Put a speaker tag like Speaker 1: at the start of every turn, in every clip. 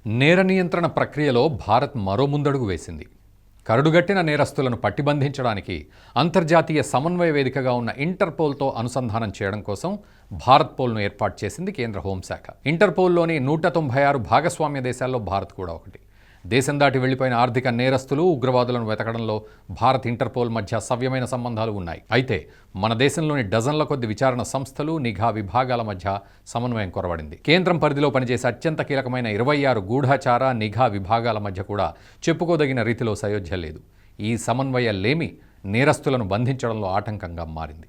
Speaker 1: నేర నియంత్రణ ప్రక్రియలో భారత్ మరో ముందడుగు వేసింది. కరడుగట్టిన నేరస్తులను పట్టిబంధించడానికి అంతర్జాతీయ సమన్వయ వేదికగా ఉన్న ఇంటర్పోల్తో అనుసంధానం చేయడం కోసం భారత్పోల్ను ఏర్పాటు చేసింది కేంద్ర హోంశాఖ. ఇంటర్పోల్లోని 196 భాగస్వామ్య దేశాల్లో భారత్ కూడా ఒకటి. దేశం దాటి వెళ్లిపోయిన ఆర్థిక నేరస్తులు, ఉగ్రవాదులను వెతకడంలో భారత్, ఇంటర్పోల్ మధ్య సవ్యమైన సంబంధాలు ఉన్నాయి. అయితే మన దేశంలోని డజన్ల కొద్ది విచారణ సంస్థలు, నిఘా విభాగాల మధ్య సమన్వయం కొరవడింది. కేంద్రం పరిధిలో పనిచేసే అత్యంత కీలకమైన 26 గూఢచార, నిఘా విభాగాల మధ్య కూడా చెప్పుకోదగిన రీతిలో సయోధ్య లేదు. ఈ సమన్వయ లేమి నేరస్తులను బంధించడంలో ఆటంకంగా మారింది.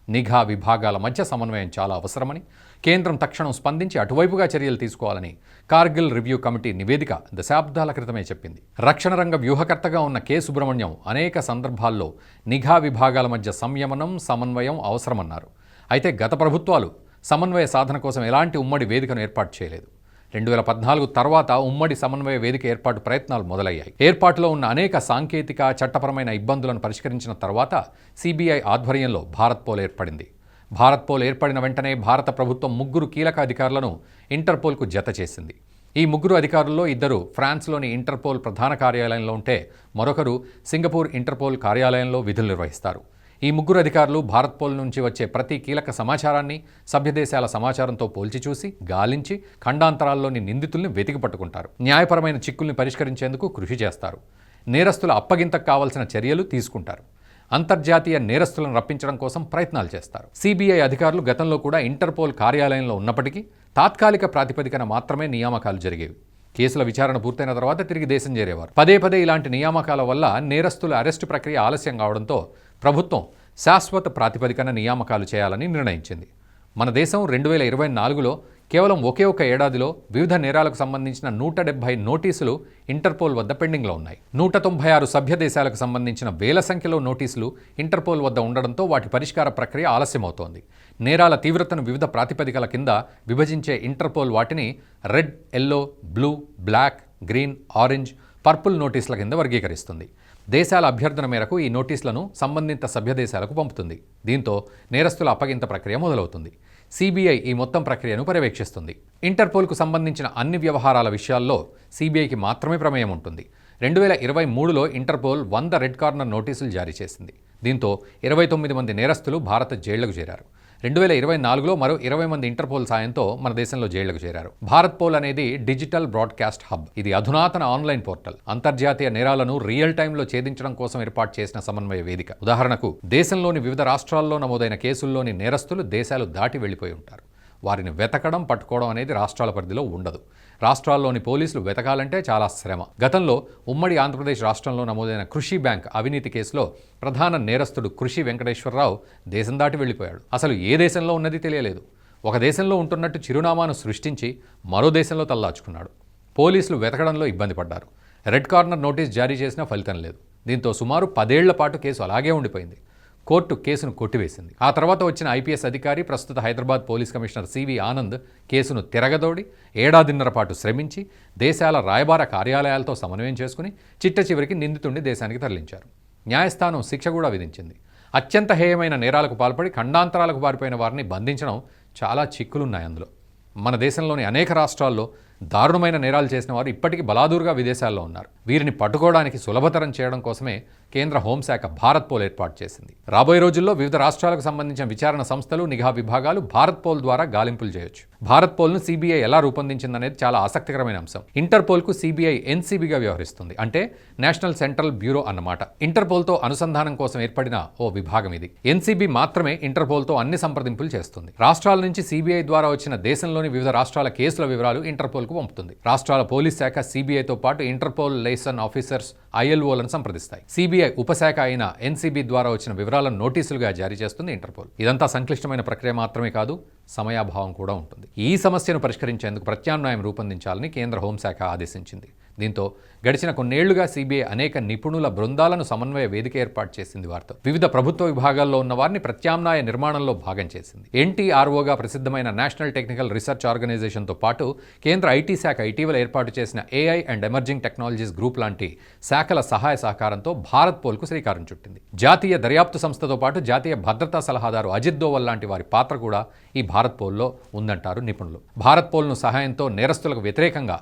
Speaker 1: నిఘా విభాగాల మధ్య సమన్వయం చాలా అవసరమని, కేంద్రం తక్షణం స్పందించి అటువైపుగా చర్యలు తీసుకోవాలని కార్గిల్ రివ్యూ కమిటీ నివేదిక దశాబ్దాల క్రితమే చెప్పింది. రక్షణ రంగ వ్యూహకర్తగా ఉన్న కె సుబ్రహ్మణ్యం అనేక సందర్భాల్లో నిఘా విభాగాల మధ్య సంయమనం, సమన్వయం అవసరమన్నారు. అయితే గత ప్రభుత్వాలు సమన్వయ సాధన కోసం ఎలాంటి ఉమ్మడి వేదికను ఏర్పాటు చేయలేదు. 2014 తర్వాత ఉమ్మడి సమన్వయ వేదిక ఏర్పాటు ప్రయత్నాలు మొదలయ్యాయి. ఏర్పాటులో ఉన్న అనేక సాంకేతిక, చట్టపరమైన ఇబ్బందులను పరిష్కరించిన తర్వాత సిబిఐ ఆధ్వర్యంలో భారత్పోల్ ఏర్పడింది. భారత్పోల్ ఏర్పడిన వెంటనే భారత ప్రభుత్వం 3 కీలక అధికారులను ఇంటర్పోల్కు జత చేసింది. ఈ 3 అధికారుల్లో 2 ఫ్రాన్స్లోని ఇంటర్పోల్ ప్రధాన కార్యాలయంలో ఉంటే మరొకరు సింగపూర్ ఇంటర్పోల్ కార్యాలయంలో విధులు నిర్వహిస్తారు. ఈ 3 అధికారులు భారత్పోల్ నుంచి వచ్చే ప్రతి కీలక సమాచారాన్ని సభ్యదేశాల సమాచారంతో పోల్చి చూసి, గాలించి ఖండాంతరాల్లోని నిందితుల్ని వెతికి పట్టుకుంటారు. న్యాయపరమైన చిక్కుల్ని పరిష్కరించేందుకు కృషి చేస్తారు. నేరస్తుల అప్పగింతకు కావాల్సిన చర్యలు తీసుకుంటారు. అంతర్జాతీయ నేరస్తులను రప్పించడం కోసం ప్రయత్నాలు చేస్తారు. సిబిఐ అధికారులు గతంలో కూడా ఇంటర్పోల్ కార్యాలయంలో ఉన్నప్పటికీ తాత్కాలిక ప్రాతిపదికన మాత్రమే నియామకాలు జరిగేవి. కేసుల విచారణ పూర్తయిన తర్వాత తిరిగి దేశం చేరేవారు. పదే ఇలాంటి నియామకాల వల్ల నేరస్తుల అరెస్టు ప్రక్రియ ఆలస్యం కావడంతో ప్రభుత్వం శాశ్వత ప్రాతిపదికన నియామకాలు చేయాలని నిర్ణయించింది. మన దేశం 2024లో కేవలం ఒకే ఒక ఏడాదిలో వివిధ నేరాలకు సంబంధించిన 170 నోటీసులు ఇంటర్పోల్ వద్ద పెండింగ్లో ఉన్నాయి. 196 సభ్య దేశాలకు సంబంధించిన వేల సంఖ్యలో నోటీసులు ఇంటర్పోల్ వద్ద ఉండడంతో వాటి పరిష్కార ప్రక్రియ ఆలస్యమవుతోంది. నేరాల తీవ్రతను వివిధ ప్రాతిపదికల కింద విభజించే ఇంటర్పోల్ వాటిని red, yellow, blue, black, green, orange, purple నోటీసుల కింద వర్గీకరిస్తుంది. దేశాల అభ్యర్థన మేరకు ఈ నోటీసులను సంబంధిత సభ్య దేశాలకు పంపుతుంది. దీంతో నేరస్తుల అప్పగింత ప్రక్రియ మొదలవుతుంది. సిబిఐ ఈ మొత్తం ప్రక్రియను పర్యవేక్షిస్తుంది. ఇంటర్పోల్కు సంబంధించిన అన్ని వ్యవహారాల విషయాల్లో సిబిఐకి మాత్రమే ప్రమేయం ఉంటుంది. 2023లో ఇంటర్పోల్ 100 రెడ్ కార్నర్ నోటీసులు జారీ చేసింది. దీంతో 29 మంది నేరస్తులు భారత జైళ్లకు చేరారు. 2024లో మరో 20 మంది ఇంటర్పోల్ సాయంతో మన దేశంలో జైళ్లకు చేరారు. భారత్పోల్ అనేది డిజిటల్ బ్రాడ్కాస్ట్ హబ్. ఇది అధునాతన ఆన్లైన్ పోర్టల్. అంతర్జాతీయ నేరాలను రియల్ టైంలో ఛేదించడం కోసం ఏర్పాటు చేసిన సమన్వయ వేదిక. ఉదాహరణకు, దేశంలోని వివిధ రాష్ట్రాల్లో నమోదైన కేసుల్లోని నేరస్తులు దేశాలు దాటి వెళ్లిపోయి ఉంటారు. వారిని వెతకడం, పట్టుకోవడం అనేది రాష్ట్రాల పరిధిలో ఉండదు. రాష్ట్రాల్లోని పోలీసులు వెతకాలంటే చాలా శ్రమ. గతంలో ఉమ్మడి ఆంధ్రప్రదేశ్ రాష్ట్రంలో నమోదైన కృషి బ్యాంక్ అవినీతి కేసులో ప్రధాన నేరస్తుడు కృషి వెంకటేశ్వరరావు దేశం దాటి వెళ్లిపోయాడు. అసలు ఏ దేశంలో ఉన్నది తెలియలేదు. ఒక దేశంలో ఉంటున్నట్టు చిరునామాను సృష్టించి మరో దేశంలో తల్లాచుకున్నాడు. పోలీసులు వెతకడంలో ఇబ్బంది పడ్డారు. రెడ్ కార్నర్ నోటీస్ జారీ చేసినా ఫలితం లేదు. దీంతో సుమారు 10 ఏళ్ల పాటు కేసు అలాగే ఉండిపోయింది. కోర్టు కేసును కొట్టివేసింది. ఆ తర్వాత వచ్చిన ఐపీఎస్ అధికారి, ప్రస్తుత Hyderabad police commissioner CV Anand కేసును తిరగదోడి ఏడాదిన్నర పాటు శ్రమించి దేశాల రాయబార కార్యాలయాలతో సమన్వయం చేసుకుని చిట్టచివరికి నిందితుడిని దేశానికి తరలించారు. న్యాయస్థానం శిక్ష కూడా విధించింది. అత్యంత హేయమైన నేరాలకు పాల్పడి ఖండాంతరాలకు పారిపోయిన వారిని బంధించడం చాలా చిక్కులున్నాయి. అందులో మన దేశంలోని అనేక రాష్ట్రాల్లో దారుణమైన నేరాలు చేసిన వారు ఇప్పటికీ బలాదూరుగా విదేశాల్లో ఉన్నారు. వీరిని పట్టుకోవడానికి సులభతరం చేయడం కోసమే కేంద్ర హోంశాఖ భారత్పోల్ ఏర్పాటు చేసింది. రాబోయే రోజుల్లో వివిధ రాష్ట్రాలకు సంబంధించిన విచారణ సంస్థలు, నిఘా విభాగాలు భారత్పోల్ ద్వారా గాలింపులు చేయొచ్చు. భారత్పోల్ను సిబిఐ ఎలా రూపొందించిందనేది చాలా ఆసక్తికరమైన అంశం. ఇంటర్పోల్కు సిబిఐ ఎన్సిబిగా వ్యవహరిస్తుంది. అంటే నేషనల్ సెంట్రల్ బ్యూరో అన్నమాట. ఇంటర్పోల్తో అనుసంధానం కోసం ఏర్పడిన ఓ విభాగం ఇది. ఎన్సిబి మాత్రమే ఇంటర్పోల్తో అన్ని సంప్రదింపులు చేస్తుంది. రాష్ట్రాల నుంచి సిబిఐ ద్వారా వచ్చిన దేశంలోని వివిధ రాష్ట్రాల కేసుల వివరాలు ఇంటర్పోల్కు పంపుతుంది. రాష్ట్రాల పోలీస్ శాఖ సిబిఐతో పాటు ఇంటర్పోల్ లైసన్ ఆఫీసర్స్, ఐఎల్ఓలను సంప్రదిస్తాయి. సిబిఐ ఉపశాఖ అయిన ఎన్సిబి ద్వారా వచ్చిన వివరాలను నోటీసులుగా జారీ చేస్తుంది ఇంటర్పోల్. ఇదంతా సంక్లిష్టమైన ప్రక్రియ మాత్రమే కాదు, సమయాభావం కూడా ఉంటుంది. ఈ సమస్యను పరిష్కరించేందుకు ప్రత్యామ్నాయం రూపొందించాలని కేంద్ర హోంశాఖ ఆదేశించింది. దీంతో గడిచిన కొన్నేళ్లుగా సిబిఐ అనేక నిపుణుల బృందాలను సమన్వయ వేదిక ఏర్పాటు చేసింది. వారితో వివిధ ప్రభుత్వ విభాగాల్లో ఉన్న వారిని ప్రత్యామ్నాయ నిర్మాణంలో భాగం చేసింది. ఎన్టీఆర్ఓగా ప్రసిద్ధమైన నేషనల్ టెక్నికల్ రీసెర్చ్ ఆర్గనైజేషన్తో పాటు కేంద్ర ఐటీ శాఖ ఇటీవల ఏర్పాటు చేసిన AI and emerging technologies group లాంటి శాఖల సహాయ సహకారంతో భారత్పోల్కు శ్రీకారం చుట్టింది. జాతీయ దర్యాప్తు సంస్థతో పాటు జాతీయ భద్రతా సలహాదారు అజిత్ దోవల్ లాంటి వారి పాత్ర కూడా ఈ భారత్ పోల్లో ఉందంటారు నిపుణులు. భారత్ పోల్ను సహాయంతో నేరస్తులకు వ్యతిరేకంగా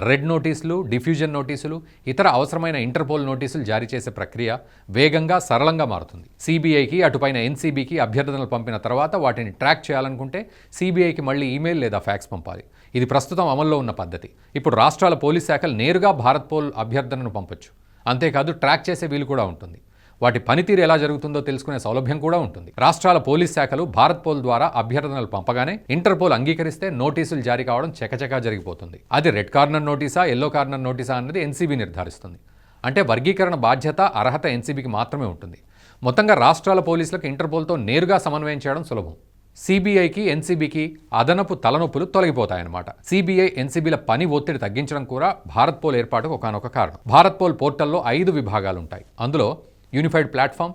Speaker 1: రెడ్ నోటీసులు, డిఫ్యూజన్ నోటీసులు, ఇతర అవసరమైన ఇంటర్పోల్ నోటీసులు జారీ చేసే ప్రక్రియ వేగంగా, సరళంగా మారుతుంది. సిబిఐకి, అటుపైన ఎన్సీబీకి అభ్యర్థనలు పంపిన తర్వాత వాటిని ట్రాక్ చేయాలనుకుంటే సిబిఐకి మళ్ళీ ఈమెయిల్ లేదా ఫ్యాక్స్ పంపాలి. ఇది ప్రస్తుతం అమల్లో ఉన్న పద్ధతి. ఇప్పుడు రాష్ట్రాల పోలీస్ శాఖలు నేరుగా భారత్ పోల్ అభ్యర్థనను పంపొచ్చు. అంతేకాదు ట్రాక్ చేసే వీలు కూడా ఉంటుంది. వాటి పనితీరు ఎలా జరుగుతుందో తెలుసుకునే సౌలభ్యం కూడా ఉంటుంది. రాష్ట్రాల పోలీస్ శాఖలు భారత్ పోల్ ద్వారా అభ్యర్థనలు పంపగానే ఇంటర్పోల్ అంగీకరిస్తే నోటీసులు జారీ కావడం చకచకా జరిగిపోతుంది. అది రెడ్ కార్నర్ నోటీసా, ఎల్లో కార్నర్ నోటీసా అన్నది ఎన్సీబీ నిర్ధారిస్తుంది. అంటే వర్గీకరణ బాధ్యత, అర్హత ఎన్సీబీకి మాత్రమే ఉంటుంది. మొత్తంగా రాష్ట్రాల పోలీసులకు ఇంటర్పోల్తో నేరుగా సమన్వయం చేయడం సులభం. సిబిఐకి, ఎన్సీబీకి అదనపు తలనొప్పులు తొలగిపోతాయన్నమాట. సిబిఐ, ఎన్సీబీల పని ఒత్తిడి తగ్గించడం కూడా భారత్ పోల్ ఏర్పాటుకు ఒకానొక కారణం. భారత్ పోల్ పోర్టల్లో 5 విభాగాలు ఉంటాయి. అందులో unified platform,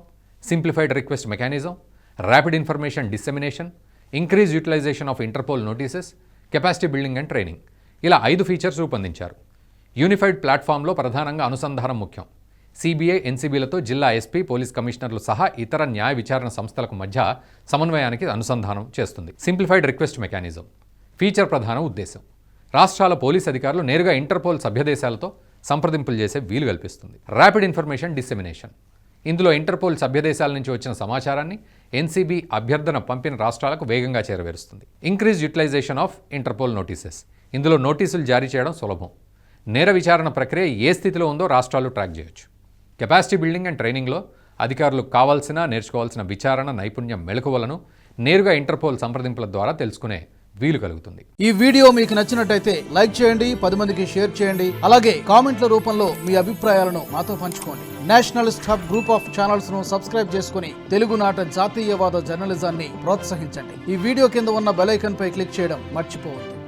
Speaker 1: simplified request mechanism, rapid information dissemination, increase utilisation of Interpol notices, capacity building and training, ఇలా 5 ఫీచర్స్ రూపొందించారు. యూనిఫైడ్ ప్లాట్ఫామ్లో ప్రధానంగా అనుసంధానం ముఖ్యం. సిబిఐ, ఎన్సీబీలతో జిల్లా ఎస్పీ, పోలీస్ కమిషనర్లు సహా ఇతర న్యాయ విచారణ సంస్థలకు మధ్య సమన్వయానికి అనుసంధానం చేస్తుంది. సింప్లిఫైడ్ రిక్వెస్ట్ మెకానిజం ఫీచర్ ప్రధాన ఉద్దేశం రాష్ట్రాల పోలీస్ అధికారులు నేరుగా ఇంటర్పోల్ సభ్యదేశాలతో సంప్రదింపులు చేసే వీలు కల్పిస్తుంది. ర్యాపిడ్ ఇన్ఫర్మేషన్ డిసెమినేషన్ ఇందులో ఇంటర్పోల్ సభ్యదేశాల నుంచి వచ్చిన సమాచారాన్ని ఎన్సీబీ అభ్యర్థన పంపిన రాష్ట్రాలకు వేగంగా చేరవేరుస్తుంది. Increase utilisation of Interpol notices ఇందులో నోటీసులు జారీ చేయడం సులభం. నేర విచారణ ప్రక్రియ ఏ స్థితిలో ఉందో రాష్ట్రాలు ట్రాక్ చేయొచ్చు. కెపాసిటీ బిల్డింగ్ అండ్ ట్రైనింగ్లో అధికారులకు నేర్చుకోవాల్సిన విచారణ నైపుణ్యం మెళకువలను నేరుగా ఇంటర్పోల్ సంప్రదింపుల ద్వారా తెలుసుకునే వీలు కలుగుతుంది.
Speaker 2: ఈ వీడియో మీకు నచ్చినట్టయితే లైక్ చేయండి, 10 మందికి షేర్ చేయండి. అలాగే కామెంట్ల రూపంలో మీ అభిప్రాయాలను మాతో పంచుకోండి. Nationalist hub group of channels ను సబ్స్క్రైబ్ చేసుకుని తెలుగునాట జాతీయవాద జర్నలిజాన్ని ప్రోత్సహించండి. ఈ వీడియో కింద ఉన్న బెల్ ఐకాన్ పై క్లిక్ చేయడం మర్చిపోవద్దు.